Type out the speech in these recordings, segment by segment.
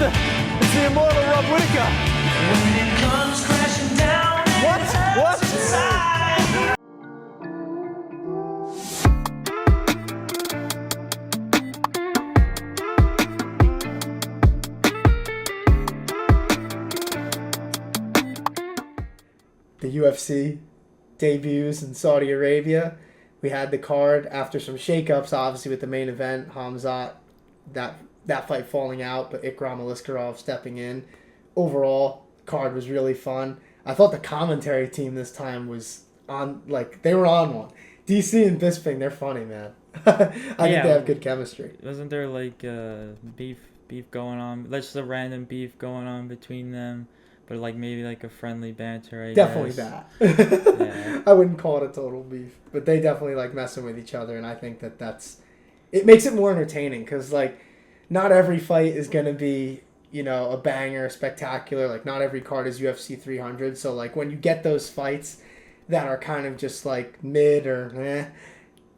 It's the immortal Rob Whittaker. When it comes crashing down and What? it hurts What? inside. The UFC debuts in Saudi Arabia. We had the card after some shakeups, obviously with the main event, Hamzat, that fight falling out, but Aliskerov stepping in. Overall, card was really fun. I thought the commentary team this time was on, like, they were on one. DC and Bisping, they're funny, man. I think they have good chemistry. Wasn't there like beef going on? Just a random beef going on between them, but like maybe like a friendly banter. I Definitely guess. that. Yeah. I wouldn't call it a total beef, but they definitely like messing with each other, and I think it makes it more entertaining because like not every fight is gonna be a banger, spectacular. Like not every card is UFC 300, so like when you get those fights that are kind of just like mid or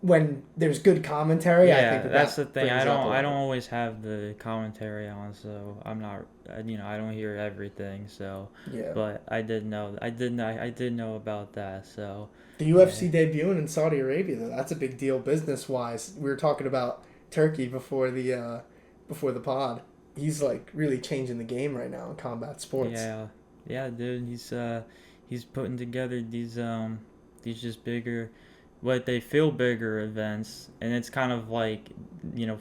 when there's good commentary, I think that's the thing. brings it up a I don't level. always have the commentary on, so I'm not. I don't hear everything. So, Yeah. but I did know about that. So The UFC debuting in Saudi Arabia, though, that's a big deal business-wise. We were talking about Turkey before the pod. He's like really changing the game right now in combat sports. yeah, dude. He's putting together these just bigger, what they feel bigger events, and it's kind of like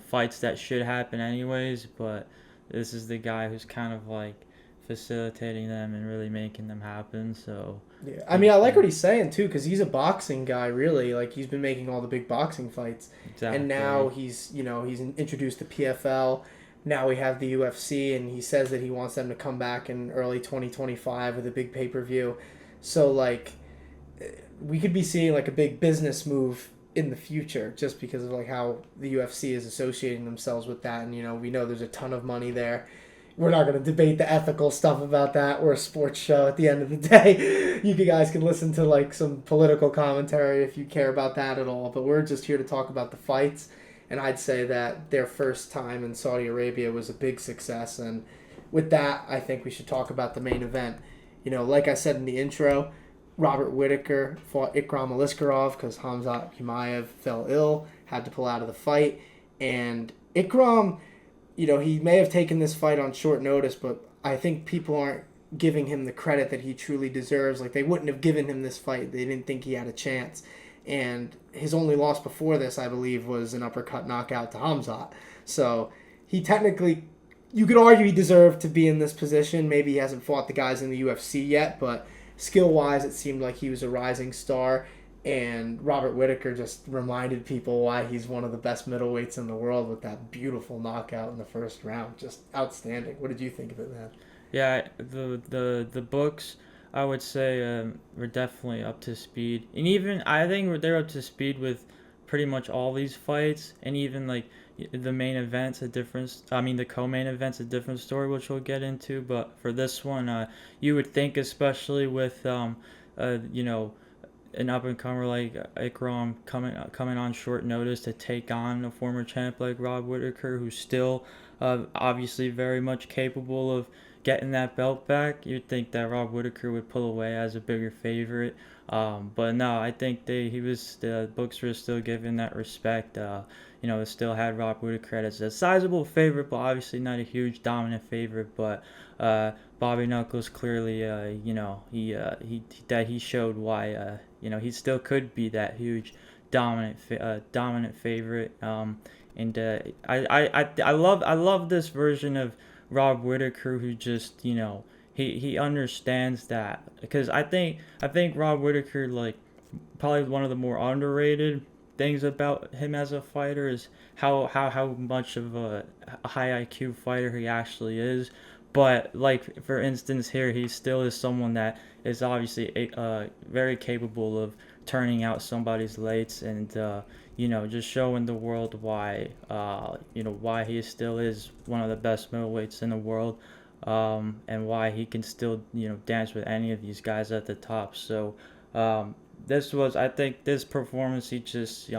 fights that should happen anyways, but this is the guy who's kind of like facilitating them and really making them happen. So Yeah, I mean, I like what he's saying too, because he's a boxing guy, really. Like he's been making all the big boxing fights, exactly. and now he's introduced the PFL. Now we have the UFC, and he says that he wants them to come back in early 2025 with a big pay-per-view. So like, we could be seeing like a big business move in the future just because of like how the UFC is associating themselves with that, and we know there's a ton of money there. We're not going to debate the ethical stuff about that. We're a sports show at the end of the day. You guys can listen to like some political commentary if you care about that at all, but we're just here to talk about the fights, and I'd say that their first time in Saudi Arabia was a big success, and with that, I think we should talk about the main event. Like I said in the intro, Robert Whittaker fought Aliskerov because Hamzat Chimaev fell ill, had to pull out of the fight. And Ikram, he may have taken this fight on short notice, but I think people aren't giving him the credit that he truly deserves. Like, they wouldn't have given him this fight. They didn't think he had a chance. And his only loss before this, I believe, was an uppercut knockout to Hamzat. So he technically, you could argue he deserved to be in this position. Maybe he hasn't fought the guys in the UFC yet, but skill-wise, it seemed like he was a rising star, and Robert Whittaker just reminded people why he's one of the best middleweights in the world with that beautiful knockout in the first round. Just outstanding. What did you think of it, man? Yeah, the books, I would say, were definitely up to speed, and even I think they're up to speed with pretty much all these fights, and even like the main event's the co-main event's a different story, which we'll get into. But for this one, you would think, especially with an up-and-comer like Ikram coming on short notice to take on a former champ like Rob Whittaker, who's still obviously very much capable of getting that belt back. You'd think that Rob Whittaker would pull away as a bigger favorite. But no, I think the books were still giving that respect. They still had Rob Whittaker as a sizable favorite, but obviously not a huge dominant favorite. But Bobby Knuckles clearly, he showed why, he still could be that huge dominant favorite. I love this version of Rob Whittaker, who just he understands that, because I think Rob Whittaker, like, probably one of the more underrated things about him as a fighter is how much of a high IQ fighter he actually is. But like, for instance, here he still is someone that is obviously very capable of turning out somebody's lates, and just showing the world why why he still is one of the best middleweights in the world, and why he can still dance with any of these guys at the top. So I think this performance, he just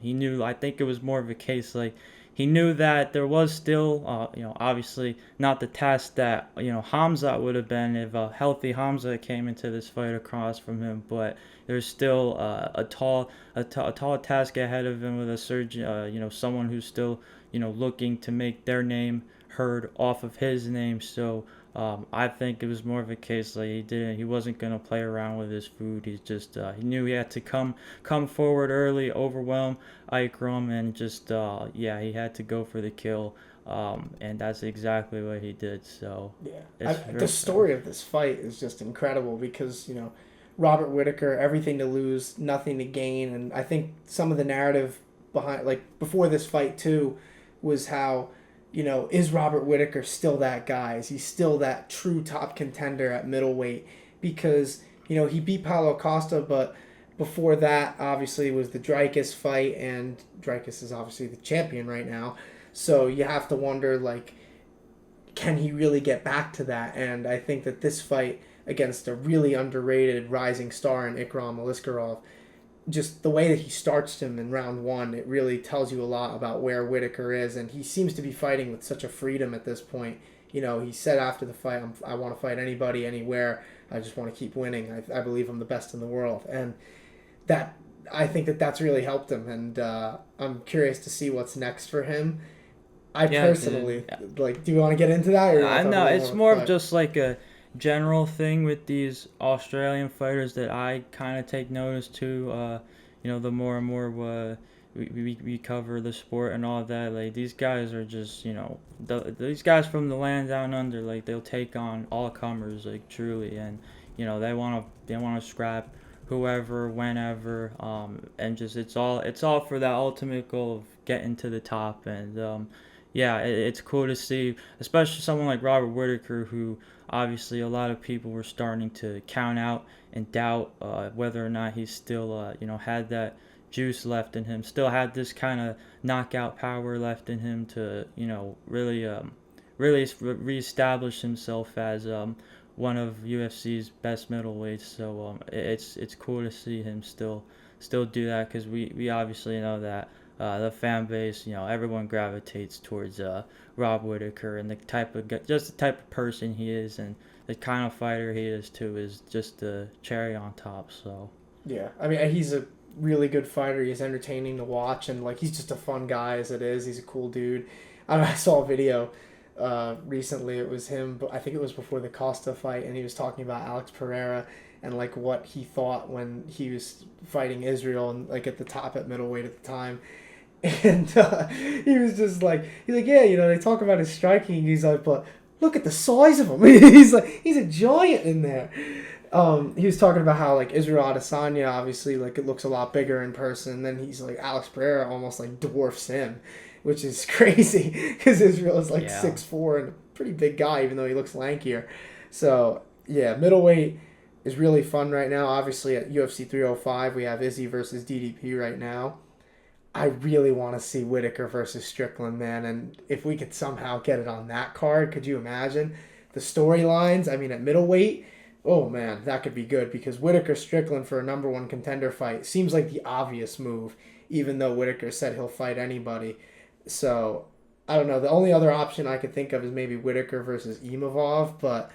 he knew. I think it was more of a case like he knew that there was still, obviously not the task that, Hamzat would have been if a healthy Hamzat came into this fight across from him, but there's still a tall task ahead of him with a surgeon, someone who's still, looking to make their name heard off of his name. So I think it was more of a case like he wasn't gonna play around with his food. He's just he knew he had to come forward early, overwhelm Ikram, and just he had to go for the kill. And that's exactly what he did. So the story of this fight is just incredible because Robert Whittaker, everything to lose, nothing to gain, and I think some of the narrative behind, like before this fight too, was how, is Robert Whittaker still that guy? Is he still that true top contender at middleweight? Because, he beat Paulo Costa, but before that, obviously, was the Dricus fight, and Dricus is obviously the champion right now. So you have to wonder, like, can he really get back to that? And I think that this fight against a really underrated rising star in Ikram Aliskerov, just the way that he starts him in round one, it really tells you a lot about where Whittaker is, and he seems to be fighting with such a freedom at this point. He said after the fight, I want to fight anybody, anywhere. I just want to keep winning. I believe I'm the best in the world, and I think that's really helped him, and I'm curious to see what's next for him. Personally, do you want to get into that? Or no, it's more of just like a general thing with these Australian fighters that I kind of take notice to. The more and more we cover the sport and all that, like these guys are just these guys from the land down under, like they'll take on all comers, like truly, and they want to scrap whoever, whenever, and just it's all for that ultimate goal of getting to the top. And it's cool to see, especially someone like Robert Whittaker, who obviously a lot of people were starting to count out and doubt whether or not he still had that juice left in him, still had this kind of knockout power left in him to really reestablish himself as one of UFC's best middleweights. So it's cool to see him still do that, because we obviously know that the fan base, everyone gravitates towards Rob Whittaker, and the type of person he is, and the kind of fighter he is too, is just the cherry on top. So yeah, I mean, he's a really good fighter. He's entertaining to watch, and he's just a fun guy as it is. He's a cool dude. I saw a video recently. It was him, but I think it was before the Costa fight, and he was talking about Alex Pereira and what he thought when he was fighting Israel and at the top at middleweight at the time. And he was just he's they talk about his striking. He's like, but look at the size of him. He's a giant in there. He was talking about how Israel Adesanya, obviously it looks a lot bigger in person. And then he's Alex Pereira almost dwarfs him, which is crazy because Israel is 6'4" and a pretty big guy, even though he looks lankier. So yeah, middleweight is really fun right now. Obviously at UFC 305 we have Izzy versus DDP right now. I really want to see Whittaker versus Strickland, man. And if we could somehow get it on that card, could you imagine the storylines? I mean, at middleweight, oh man, that could be good, because Whittaker Strickland for a number one contender fight seems like the obvious move, even though Whittaker said he'll fight anybody. So I don't know. The only other option I could think of is maybe Whittaker versus Imavov, but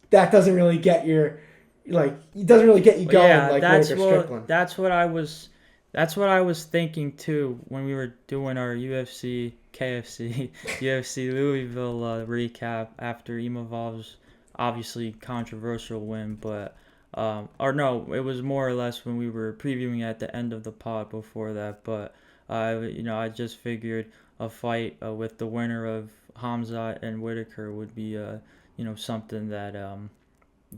that doesn't really get your it doesn't really get you going Whittaker Strickland. That's what I was thinking too when we were doing our UFC Louisville recap after Imavov's obviously controversial win, but it was more or less when we were previewing at the end of the pod before that. But I just figured a fight with the winner of Hamzat and Whittaker would be something that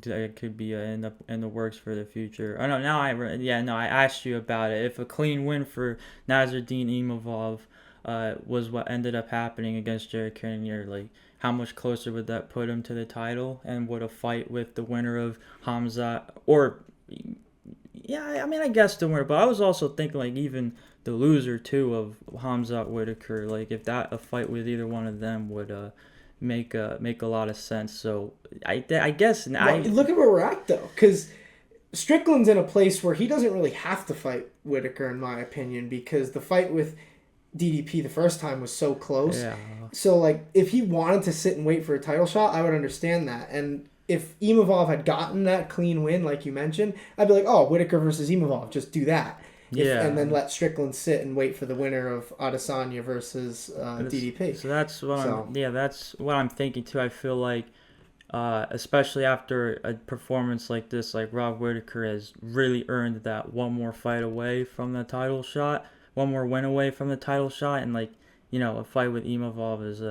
it could be in the works for the future. I know now. I asked you about it. If a clean win for Nasruddin Imavov was what ended up happening against Jared Cannonier, how much closer would that put him to the title? And would a fight with the winner of Hamzat, I guess the winner, but I was also thinking even the loser too of Hamzat Whittaker, if a fight with either one of them would make a lot of sense. So I guess look at where we're at though, because Strickland's in a place where he doesn't really have to fight Whittaker, in my opinion, because the fight with DDP the first time was so close. Yeah. So, like, if he wanted to sit and wait for a title shot, I would understand that. And if Imavov had gotten that clean win, like you mentioned, I'd be like, oh, Whittaker versus Imavov, just do that. Yeah. And then let Strickland sit and wait for the winner of Adesanya versus DDP. So that's what that's what I'm thinking too. I feel like, especially after a performance like this, like Rob Whittaker has really earned that one more fight away from the title shot, one more win away from the title shot, and like, a fight with Imavov is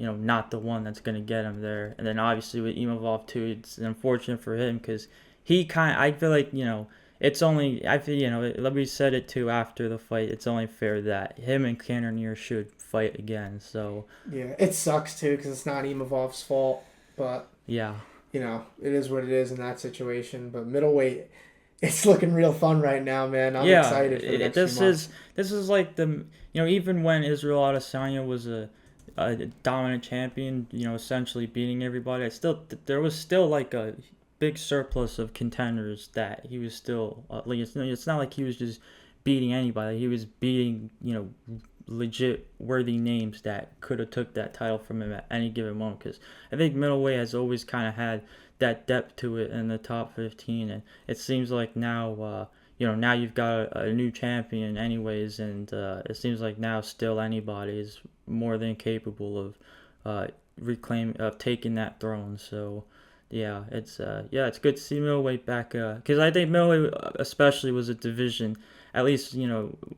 not the one that's gonna get him there. And then obviously with Imavov too, it's unfortunate for him because I feel like it's only we said it too after the fight. It's only fair that him and Cannonier should fight again. So yeah, it sucks too because it's not Imavov's fault, but yeah, it is what it is in that situation. But middleweight, it's looking real fun right now, man. I'm excited for the next few months. This is like even when Israel Adesanya was a dominant champion, essentially beating everybody, there was still like a big surplus of contenders that he was still it's not like he was just beating anybody. He was beating legit worthy names that could have took that title from him at any given moment, because I think middleweight has always kind of had that depth to it in the top 15, and it seems like now now you've got a new champion anyways, and it seems like now still anybody is more than capable of taking that throne. So yeah, it's good to see middleweight back, because I think middleweight especially was a division, at least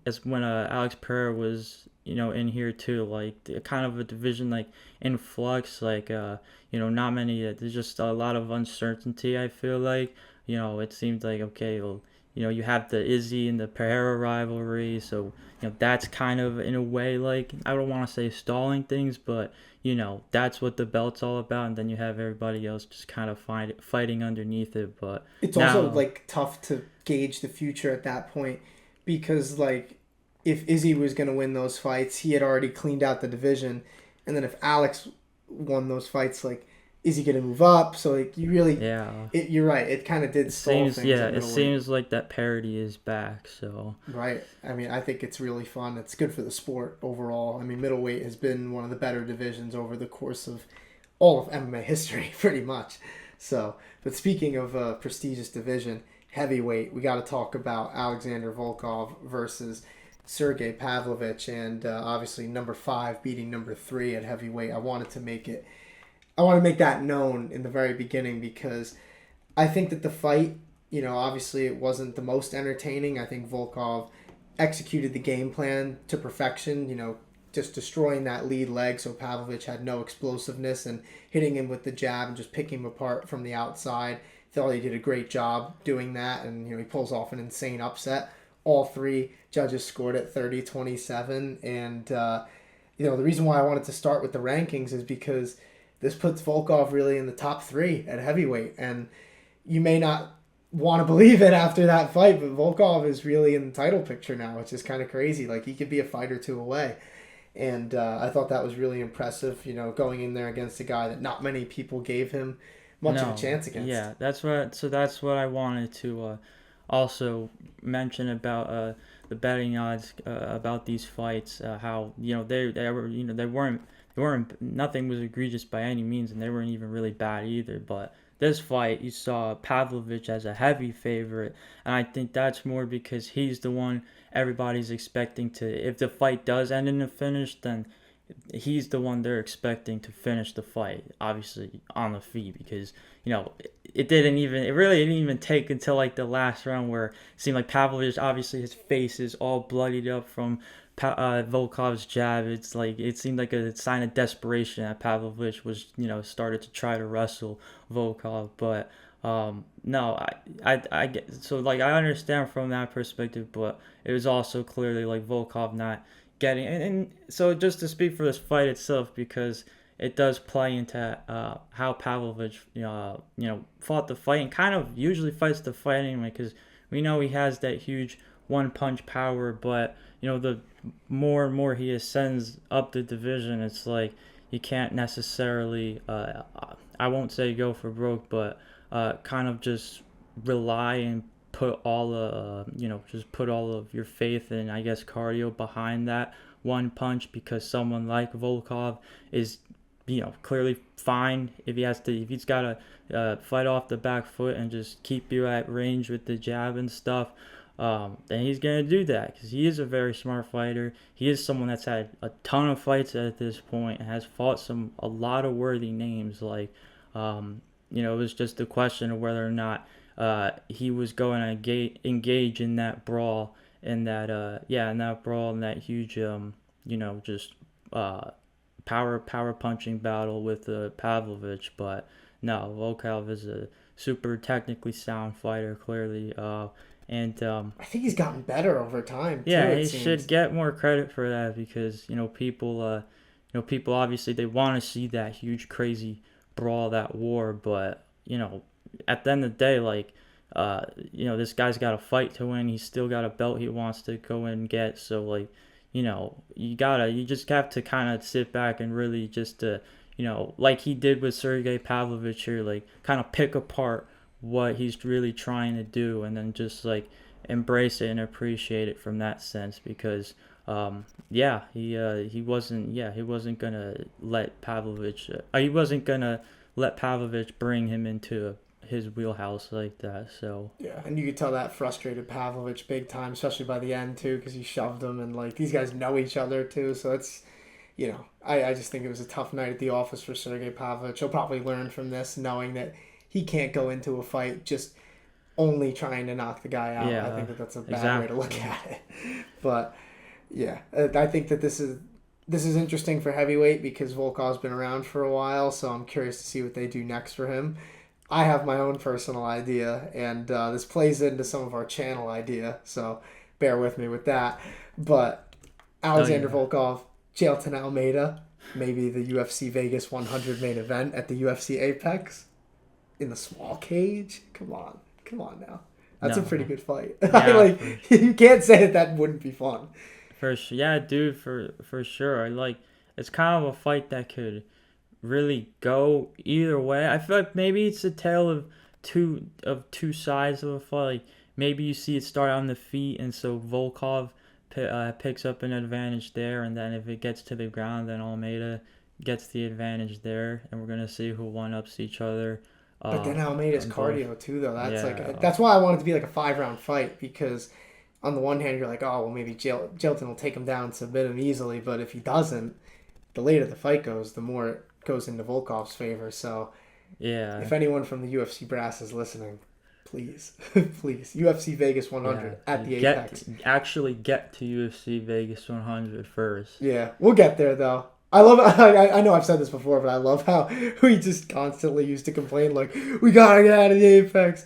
as when Alex Pereira was in here too, like kind of a division like in flux, like not many, there's just a lot of uncertainty. I feel like it seemed like, okay, well, you have the Izzy and the Pereira rivalry, so that's kind of in a way, like, I don't want to say stalling things, but that's what the belt's all about, and then you have everybody else just kind of fighting underneath it. But it's also like tough to gauge the future at that point, because like if Izzy was going to win those fights, he had already cleaned out the division, and then if Alex won those fights, like, is he going to move up? So like you're right. It kind of did stall things. Yeah, it seems like that parity is back. So right. I mean, I think it's really fun. It's good for the sport overall. I mean, middleweight has been one of the better divisions over the course of all of MMA history, pretty much. So, but speaking of prestigious division, heavyweight, we got to talk about Alexander Volkov versus Sergey Pavlovich, and obviously number 5 beating number 3 at heavyweight. I want to make that known in the very beginning, because I think that the fight, obviously it wasn't the most entertaining. I think Volkov executed the game plan to perfection, just destroying that lead leg, so Pavlovich had no explosiveness, and hitting him with the jab and just picking him apart from the outside. Thought he did a great job doing that, and he pulls off an insane upset. All 3 judges scored at 30-27, and the reason why I wanted to start with the rankings is because this puts Volkov really in the top 3 at heavyweight, and you may not want to believe it after that fight, but Volkov is really in the title picture now, which is kind of crazy. Like, he could be a fight or 2 away, and I thought that was really impressive, going in there against a guy that not many people gave him much of a chance against. Yeah, that's what I wanted to also mention about the betting odds about these fights, how they weren't nothing was egregious by any means, and they weren't even really bad either. But this fight, you saw Pavlovich as a heavy favorite, and I think that's more because he's the one everybody's expecting to. If the fight does end in a finish, then he's the one they're expecting to finish the fight, obviously on the feet, because it really didn't even take until like the last round where it seemed like Pavlovich, obviously his face is all bloodied up from Volkov's jab. It's like it seemed like a sign of desperation that Pavlovich was started to try to wrestle Volkov, but no, I get, so like I understand from that perspective, but it was also clearly like Volkov not getting, and so just to speak for this fight itself, because it does play into how Pavlovich fought the fight, and kind of usually fights the fight anyway, because we know he has that huge one punch power, but the more and more he ascends up the division, it's like you can't necessarily I won't say go for broke, but kind of just rely and put all put all of your faith and I guess cardio behind that one punch, because someone like Volkov is, clearly fine if he's got to fight off the back foot and just keep you at range with the jab and stuff. Then he's gonna do that because he is a very smart fighter. He is someone that's had a ton of fights at this point and has fought a lot of worthy names. Like, it was just a question of whether or not he was going to engage in that brawl and that huge just power punching battle with Pavlovich. But no, Volkov is a super technically sound fighter, clearly. And I think he's gotten better over time. Yeah, too, he should get more credit for that because people obviously they want to see that huge crazy brawl, that war. But at the end of the day, like this guy's got a fight to win. He's still got a belt he wants to go and get. So like you just have to kind of sit back and really just like he did with Sergey Pavlovich here, like kind of pick apart what he's really trying to do and then just like embrace it and appreciate it from that sense, because he wasn't gonna let Pavlovich bring him into his wheelhouse like that. So yeah, and you could tell that frustrated Pavlovich big time, especially by the end too, because he shoved him, and like these guys know each other too, so it's I just think it was a tough night at the office for Sergey Pavlovich. He'll probably learn from this, knowing that he can't go into a fight just only trying to knock the guy out. Yeah, I think that's a bad way to look at it. But yeah, I think that this is interesting for heavyweight because Volkov's been around for a while, so I'm curious to see what they do next for him. I have my own personal idea, and this plays into some of our channel idea, so bear with me with that. But Alexander Volkov, Jailton Almeida, maybe the UFC Vegas 100 main event at the UFC Apex. In the small cage? Come on now. That's a pretty good fight. Yeah, you can't say that wouldn't be fun. For sure. It's kind of a fight that could really go either way. I feel like maybe it's a tale of two sides of a fight. Like maybe you see it start on the feet, and so Volkov picks up an advantage there, and then if it gets to the ground, then Almeida gets the advantage there, and we're gonna see who one-ups each other. But then Almeida's cardio too, though. That's why I want it to be like a 5-round fight, because on the one hand you're like, oh well, maybe Jailton will take him down, submit him easily, but if he doesn't, the later the fight goes, the more it goes into Volkov's favor. So yeah, if anyone from the UFC brass is listening, please, UFC Vegas 100 at the Apex. Actually get to UFC Vegas 100 first. Yeah, we'll get there though. I love. I know I've said this before, but I love how we just constantly used to complain like, we gotta get out of the Apex,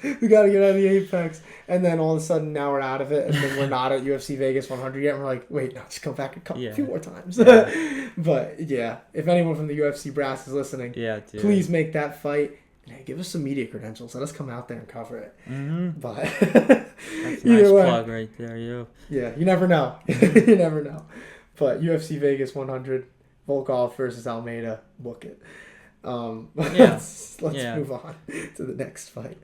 and then all of a sudden now we're out of it, and then we're not at UFC Vegas 100 yet. And we're like, wait, no, just come back a few more times. Yeah. But yeah, if anyone from the UFC brass is listening, please make that fight. And hey, give us some media credentials. Let us come out there and cover it. Mm-hmm. But that's a nice plug right there, yo. Yeah, you never know. You never know. But UFC Vegas 100. Volkov versus Almeida, book it. Let's move on to the next fight.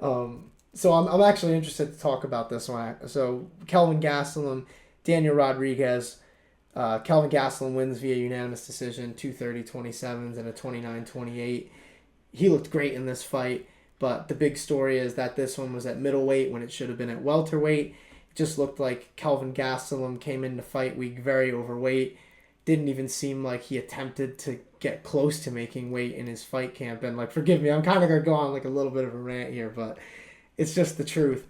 So I'm actually interested to talk about this one. So Kelvin Gastelum, Daniel Rodriguez. Kelvin Gastelum wins via unanimous decision, 230-27 and a 29-28. He looked great in this fight, but the big story is that this one was at middleweight when it should have been at welterweight. It just looked like Kelvin Gastelum came into fight week very overweight. Didn't even seem like he attempted to get close to making weight in his fight camp. And, like, forgive me, I'm kind of going to go on, like, a little bit of a rant here, but it's just the truth.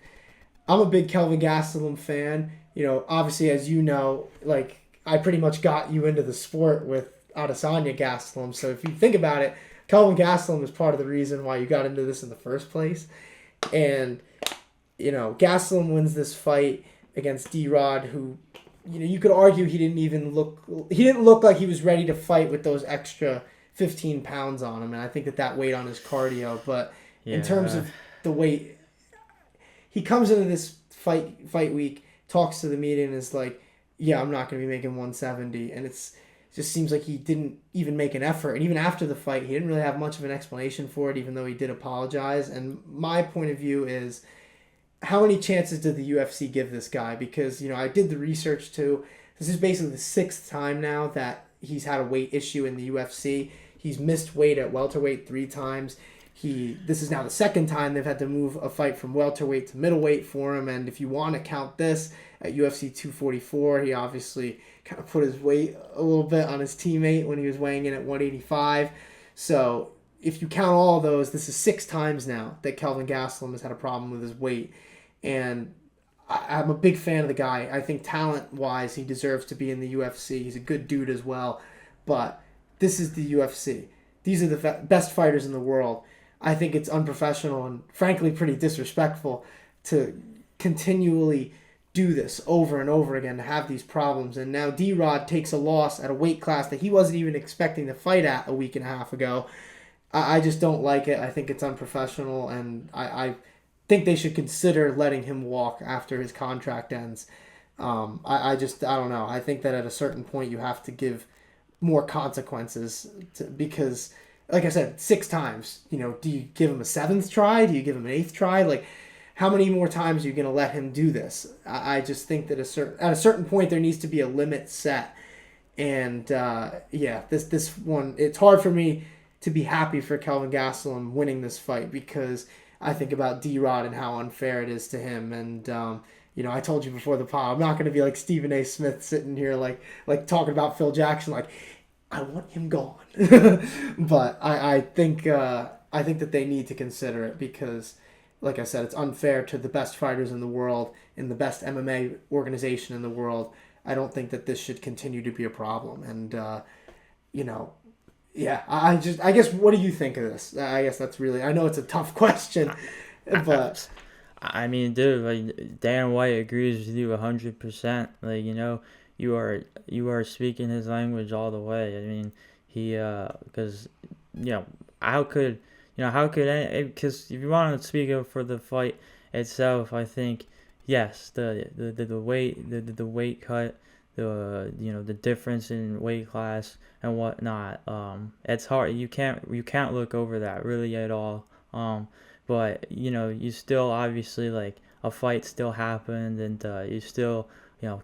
I'm a big Kelvin Gastelum fan. Obviously, as you know, like, I pretty much got you into the sport with Adesanya Gastelum. So if you think about it, Kelvin Gastelum is part of the reason why you got into this in the first place. And, Gastelum wins this fight against D-Rod, who... you could argue he didn't look like he was ready to fight with those extra 15 pounds on him, and I think that weighed on his cardio. But in terms of the weight, he comes into this fight week, talks to the media, and is like, yeah, I'm not going to be making 170, and it just seems like he didn't even make an effort. And even after the fight, he didn't really have much of an explanation for it, even though he did apologize. And my point of view is, how many chances did the UFC give this guy? Because, I did the research too. This is basically the 6th time now that he's had a weight issue in the UFC. He's missed weight at welterweight 3 times. This is now the 2nd time they've had to move a fight from welterweight to middleweight for him. And if you want to count this, at UFC 244, he obviously kind of put his weight a little bit on his teammate when he was weighing in at 185. So if you count all those, this is 6 times now that Kelvin Gastelum has had a problem with his weight. And I'm a big fan of the guy. I think talent-wise, he deserves to be in the UFC. He's a good dude as well. But this is the UFC. These are the best fighters in the world. I think it's unprofessional and, frankly, pretty disrespectful to continually do this over and over again, to have these problems. And now D-Rod takes a loss at a weight class that he wasn't even expecting to fight at a week and a half ago. I just don't like it. I think it's unprofessional, and I think they should consider letting him walk after his contract ends. I don't know. I think that at a certain point you have to give more consequences because, like I said, 6 times. Do you give him a 7th try? Do you give him an 8th try? Like, how many more times are you going to let him do this? I just think that at a certain point there needs to be a limit set. And this one, it's hard for me to be happy for Kelvin Gastelum winning this fight because I think about D-Rod and how unfair it is to him. And I told you before the pod, I'm not going to be like Stephen A. Smith sitting here like talking about Phil Jackson, like, I want him gone. But I think that they need to consider it because, like I said, it's unfair to the best fighters in the world, in the best MMA organization in the world. I don't think that this should continue to be a problem. And, I guess, what do you think of this? I guess that's really, I know it's a tough question, but. I mean, dude, like, Dan White agrees with you 100%. Like, you are speaking his language all the way. I mean, he, because, because if you want to speak up for the fight itself, I think, yes, the weight cut, the difference in weight class and whatnot, it's hard. You can't look over that really at all. But you still obviously, like, a fight still happened, and you still,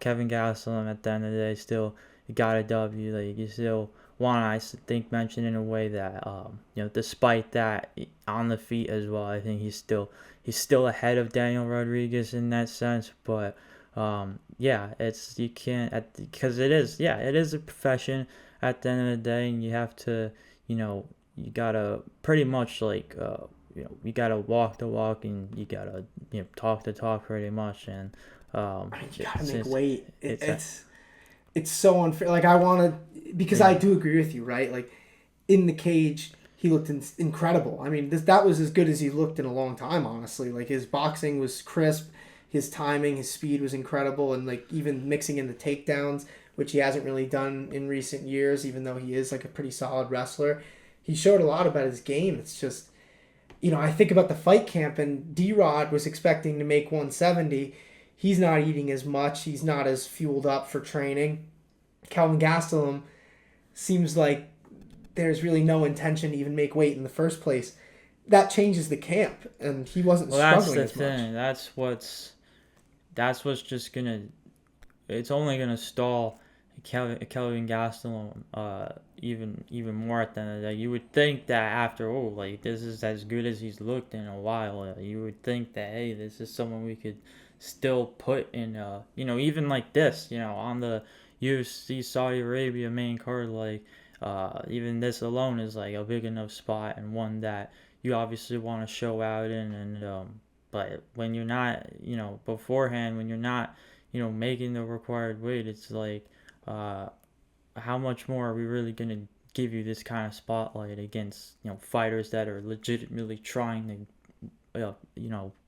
Kevin Gastelum at the end of the day still got a W. Like, you still want to, I think, mention in a way that despite that, on the feet as well, I think he's still ahead of Daniel Rodriguez in that sense. But it's, you can't, because it is a profession at the end of the day, and you have to, you gotta pretty much, like, you gotta walk the walk, and you gotta talk the talk pretty much. And you gotta make weight. It's so unfair. Like, I want to, because I do agree with you, right? Like, in the cage, he looked incredible. I mean, that was as good as he looked in a long time, honestly. Like, his boxing was crisp, his timing, his speed was incredible, and, like, even mixing in the takedowns, which he hasn't really done in recent years, even though he is, like, a pretty solid wrestler. He showed a lot about his game. It's just, I think about the fight camp, and D-Rod was expecting to make 170. He's not eating as much. He's not as fueled up for training. Kelvin Gastelum seems like there's really no intention to even make weight in the first place. That changes the camp, and he wasn't struggling as much. That's the thing. That's what's just gonna. It's only gonna stall Kelvin Gastelum even more at the end of the day. You would think that after this is as good as he's looked in a while, you would think that, hey, this is someone we could still put in even like this, on the UFC Saudi Arabia main card. Like, even this alone is like a big enough spot, and one that you obviously want to show out in. And but when you're not, beforehand, when you're not, making the required weight, it's like, how much more are we really going to give you this kind of spotlight against, fighters that are legitimately trying to,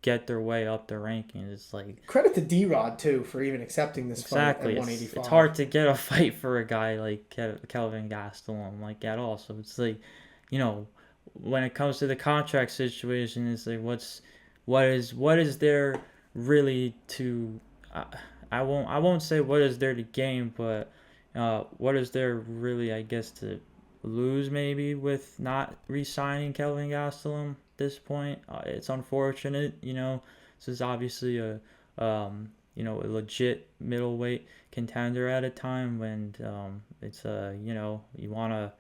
get their way up the rankings? It's like, credit to D-Rod too for even accepting this fight at 185. It's hard to get a fight for a guy like Kelvin Gastelum, like, at all. So it's like, when it comes to the contract situation, it's like, what is there really to, I won't say what is there to gain, but what is there really, I guess, to lose maybe with not re-signing Kelvin Gastelum at this point? It's unfortunate, This is obviously a a legit middleweight contender at a time when it's you wanna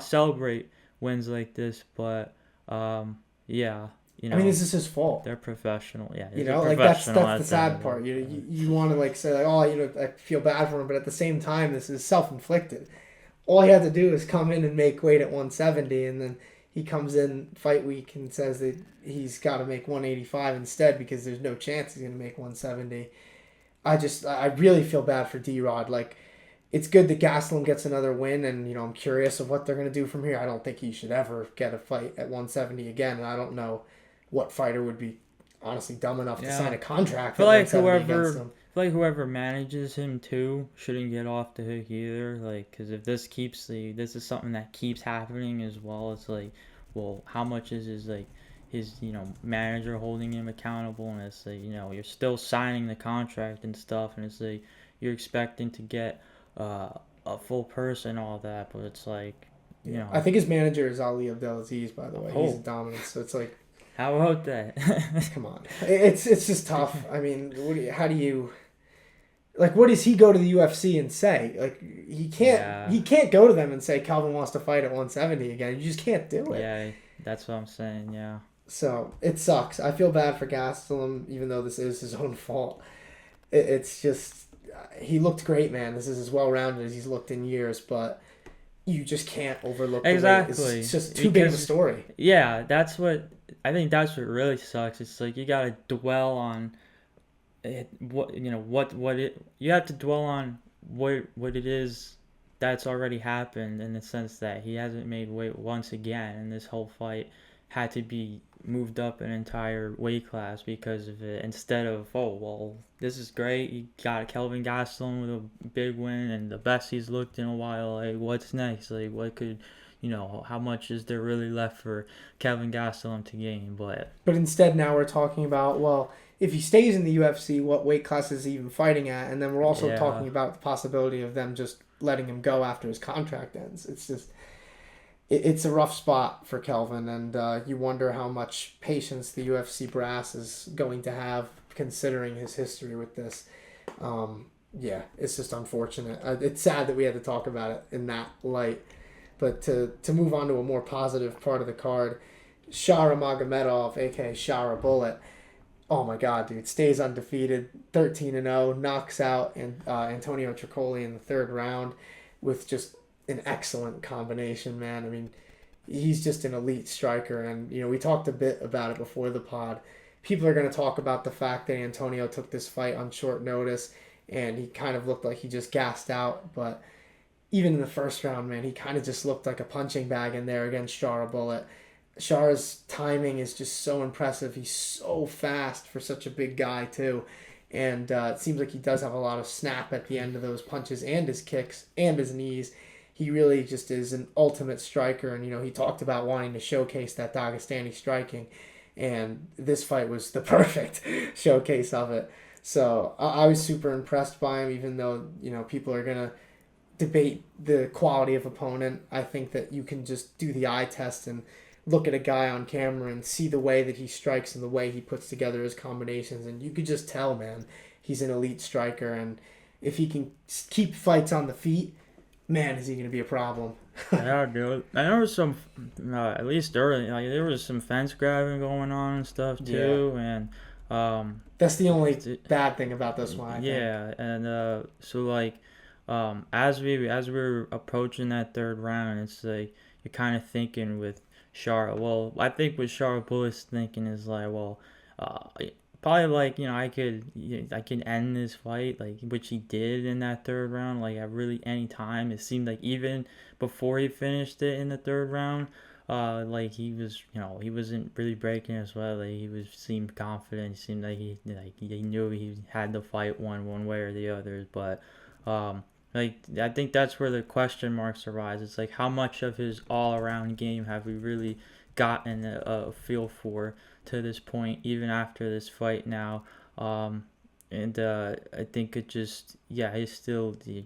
celebrate wins like this, but yeah, I mean, this is his fault. they're professional. Yeah, Like that's the sad part. You want to like say like, oh, I feel bad for him, but at the same time, this is self-inflicted. All he had to do is come in and make weight at 170, and then he comes in fight week and says that he's got to make 185 instead because there's no chance he's going to make 170. I really feel bad for D-Rod. Like, it's good that Gastelum gets another win, and I'm curious of what they're going to do from here. I don't think he should ever get a fight at 170 again, and I don't know what fighter would be honestly dumb enough to sign a contract. I feel like whoever manages him too shouldn't get off the hook either. Like, because if this is something that keeps happening as well. It's like, well, how much is his manager holding him accountable? And it's like, you're still signing the contract and stuff, and it's like you're expecting to get a full purse and all that, but it's like, I think his manager is Ali Abdelaziz, by the way. He's a dominant, so it's like, how about that? Come on, it's just tough. I mean, what does he go to the UFC and say? Like, he can't go to them and say Calvin wants to fight at 170 again. You just can't do it. Yeah, that's what I'm saying. Yeah. So it sucks. I feel bad for Gastelum, even though this is his own fault. It's just, he looked great, man. This is as well rounded as he's looked in years, but you just can't overlook the exactly. It's just too big of a story. Yeah, I think that's what really sucks. It's like you gotta dwell on it. You have to dwell on what it is that's already happened, in the sense that he hasn't made weight once again, and this whole fight had to be moved up an entire weight class because of it, instead of, oh, well, this is great, you got Kelvin Gastelum with a big win and the best he's looked in a while. Like, what's next? Like, what could, how much is there really left for Kelvin Gastelum to gain? But instead now we're talking about, well, if he stays in the UFC, what weight class is he even fighting at? And then we're also talking about the possibility of them just letting him go after his contract ends. It's just, it's a rough spot for Kelvin, and you wonder how much patience the UFC brass is going to have, considering his history with this. It's just unfortunate. It's sad that we had to talk about it in that light. But to move on to a more positive part of the card, Shara Magomedov, a.k.a. Shara Bullet. Oh my God, dude. Stays undefeated, 13-0, knocks out Antonio Trocoli in the third round with just an excellent combination, man. I mean, he's just an elite striker, and we talked a bit about it before the pod. People are going to talk about the fact that Antonio took this fight on short notice, and he kind of looked like he just gassed out. But even in the first round, man, he kind of just looked like a punching bag in there against Shara Bullet. Shara's timing is just so impressive. He's so fast for such a big guy too, and it seems like he does have a lot of snap at the end of those punches and his kicks and his knees. He really just is an ultimate striker, and he talked about wanting to showcase that Dagestani striking, and this fight was the perfect showcase of it. So I was super impressed by him, even though people are gonna debate the quality of opponent. I think that you can just do the eye test and look at a guy on camera and see the way that he strikes and the way he puts together his combinations, and you could just tell, man, he's an elite striker, and if he can keep fights on the feet, man, is he going to be a problem. Yeah, dude. And there was some, at least early, like, there was some fence grabbing going on and stuff too, and that's the only bad thing about this one, I think. Yeah, and so like, as we were approaching that third round, it's like you're kind of thinking with Shara. Well, I think what Shara Bullet's thinking is like, well, probably like, I can end this fight, like, which he did in that third round, like, at really any time. It seemed like even before he finished it in the third round, like, he was, he wasn't really breaking as well. Like, seemed confident. He seemed like he knew he had the fight one way or the other. But like, I think that's where the question marks arise. It's like, how much of his all-around game have we really gotten a feel for to this point, even after this fight now? And I think it just, he's still the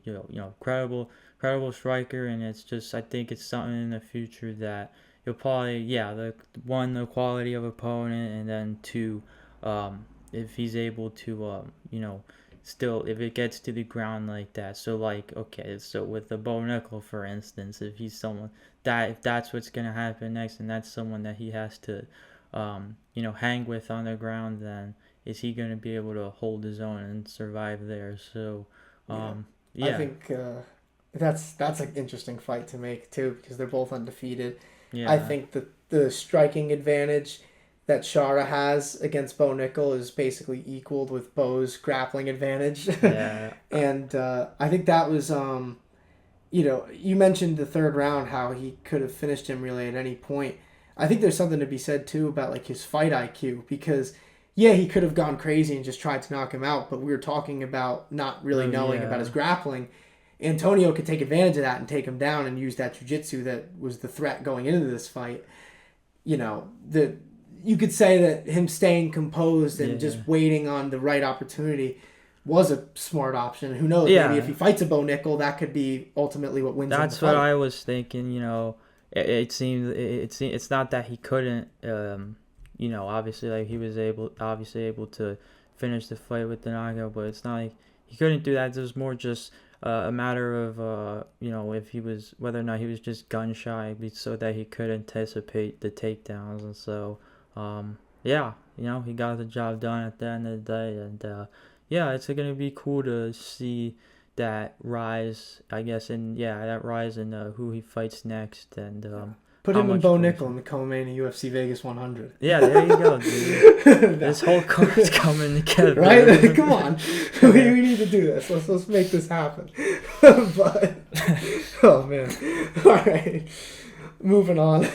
credible striker, and it's just, I think it's something in the future that you'll probably, the quality of opponent, and then two, if he's able to still, if it gets to the ground like that. So like, okay, so with the Bo Nickel, for instance, if he's someone that, if that's what's gonna happen next, and that's someone that he has to hang with on the ground, then is he gonna be able to hold his own and survive there? So I think that's an interesting fight to make too, because they're both undefeated. Yeah. I think the striking advantage that Shara has against Bo Nickel is basically equaled with Bo's grappling advantage. Yeah. And I think that was, you mentioned the third round, how he could have finished him really at any point. I think there's something to be said too about like his fight IQ, because yeah, he could have gone crazy and just tried to knock him out, but we were talking about not really knowing about his grappling. Antonio could take advantage of that and take him down and use that jiu-jitsu that was the threat going into this fight. You could say that him staying composed and just waiting on the right opportunity was a smart option. Who knows? Yeah. Maybe if he fights a Bo Nickel, that could be ultimately what wins him the fight. That's what I was thinking. It seems it's not that he couldn't. Obviously, like he was able to finish the fight with the knockout, but it's not like he couldn't do that. It was more just a matter of if he was, whether or not he was just gun shy, so that he could anticipate the takedowns. And so he got the job done at the end of the day. And it's gonna be cool to see that rise, I guess, and that rise in who he fights next. And put him and Bo Nickel in the co-main of UFC Vegas 100. Yeah, there you go, dude. This whole card's coming together. Right? Come on. We need to do this. Let's make this happen. But, oh, man. All right. Moving on.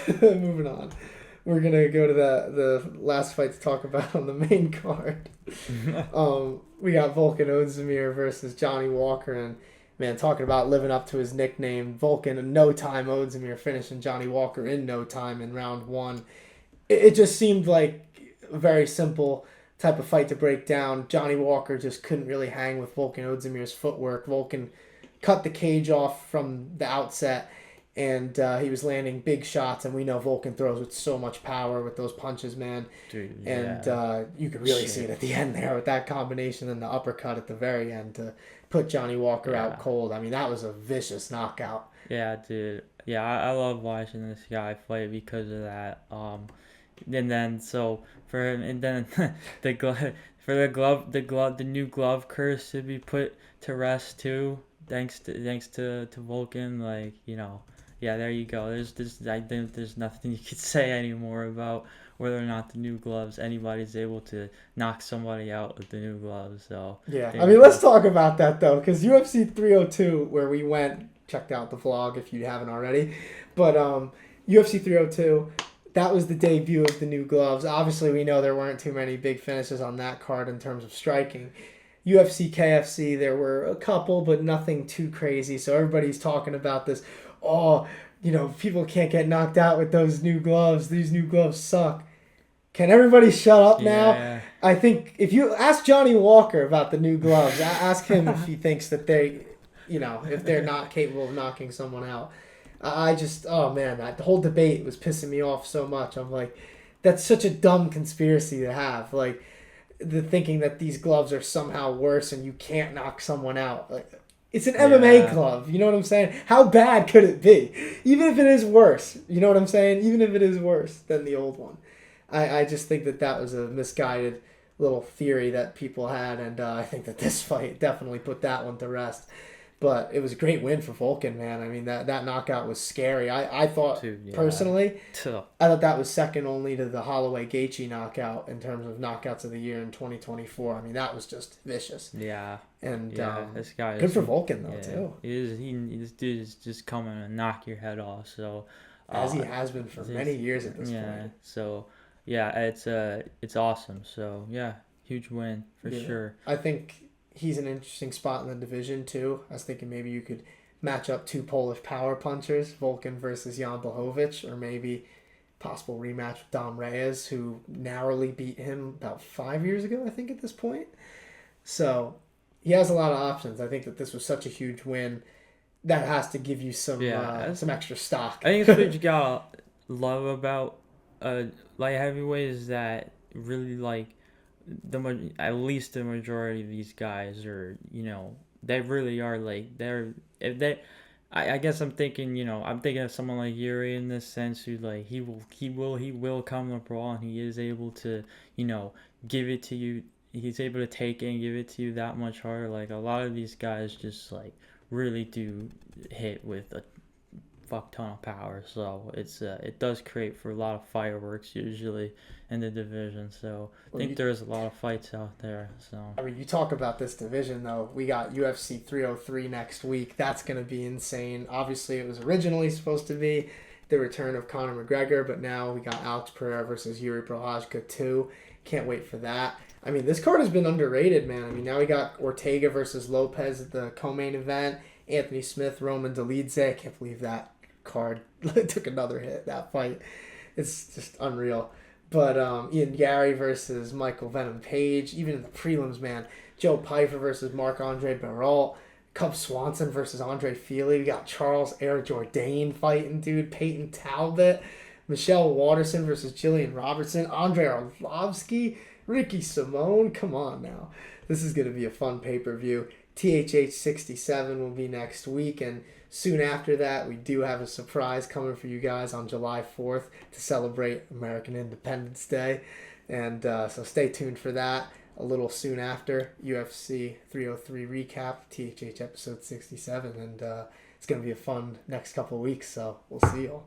We're going to go to the last fight to talk about on the main card. We got Volkan Oezdemir versus Johnny Walker, and man, talking about living up to his nickname, Volkan in no time, Oezdemir finishing Johnny Walker in no time in round one. It just seemed like a very simple type of fight to break down. Johnny Walker just couldn't really hang with Volkan Oezdemir's footwork. Volkan cut the cage off from the outset, and he was landing big shots, and we know Volkan throws with so much power with those punches, man. Dude, and you could really see it at the end there with that combination and the uppercut at the very end to put Johnny Walker out cold. I mean, that was a vicious knockout. Yeah, dude. Yeah, I love watching this guy fight because of that. And then so for him, and then the new glove curse to be put to rest too, thanks to Volkan. Like, there you go. I think there's nothing you could say anymore about whether or not the new gloves, anybody's able to knock somebody out with the new gloves. So let's talk about that though, because UFC 302, where we went, checked out the vlog if you haven't already, but UFC 302, that was the debut of the new gloves. Obviously, we know there weren't too many big finishes on that card in terms of striking. UFC KFC, there were a couple, but nothing too crazy. So everybody's talking about this. Oh, people can't get knocked out with those new gloves. These new gloves suck. Can everybody shut up now? Yeah. I think if you ask Johnny Walker about the new gloves, ask him if he thinks that they, if they're not capable of knocking someone out. The whole debate was pissing me off so much. I'm like, that's such a dumb conspiracy to have. Like, the thinking that these gloves are somehow worse and you can't knock someone out. Like, it's an MMA glove. You know what I'm saying? How bad could it be? Even if it is worse. You know what I'm saying? Even if it is worse than the old one. I just think that was a misguided little theory that people had, and I think that this fight definitely put that one to rest. But it was a great win for Volkan, man. I mean, that knockout was scary. I thought, personally, I thought that was second only to the Holloway Gaethje knockout in terms of knockouts of the year in 2024. I mean, that was just vicious. Yeah. And this guy good for Volkan, though, too. This dude is just coming to knock your head off. So as he has been for many years at this point. So, it's awesome. So, huge win for sure. I think he's an interesting spot in the division too. I was thinking maybe you could match up two Polish power punchers, Volkan versus Jan Blachowicz, or maybe possible rematch with Dom Reyes, who narrowly beat him about 5 years ago, I think, at this point. So he has a lot of options. I think that this was such a huge win. That has to give you some extra stock. I think that's what you gotta love about light heavyweight is that really at least the majority of these guys are, they really are like if they. I guess I'm thinking, I'm thinking of someone like Yuri in this sense, who like he will come to brawl, and he is able to, give it to you. He's able to take it and give it to you that much harder. Like, a lot of these guys just like really do hit with a fuck ton of power, so it does create for a lot of fireworks usually in the division. So I think there's a lot of fights out there. So I mean, you talk about this division though. We got UFC 303 next week. That's gonna be insane. Obviously, it was originally supposed to be the return of Conor McGregor, but now we got Alex Pereira versus Yuri Prochazka too. Can't wait for that. I mean, this card has been underrated, man. I mean, now we got Ortega versus Lopez at the co-main event. Anthony Smith, Roman Dolidze. I can't believe that card took another hit, that fight. It's just unreal. But Ian Gary versus Michael Venom Page. Even in the prelims, man. Joe Pyfer versus Marc-Andre Barrault. Cub Swanson versus Andre Feely. We got Charles Air Jourdain fighting, dude. Peyton Talbot. Michelle Watterson versus Jillian Robertson. Andre Arlovsky. Ricky Simone. Come on now. This is going to be a fun pay-per-view. THH 67 will be next week, and soon after that, we do have a surprise coming for you guys on July 4th to celebrate American Independence Day. And so stay tuned for that. A little soon after, UFC 303 recap, THH episode 67. And it's going to be a fun next couple of weeks, so we'll see y'all.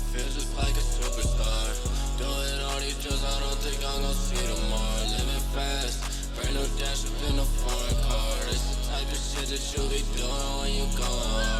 Feel just like a superstar. Doing all these drugs, I don't think I'm gonna see tomorrow. Living fast, brand new dash up in a foreign car. It's the type of shit that you be doing when you going hard.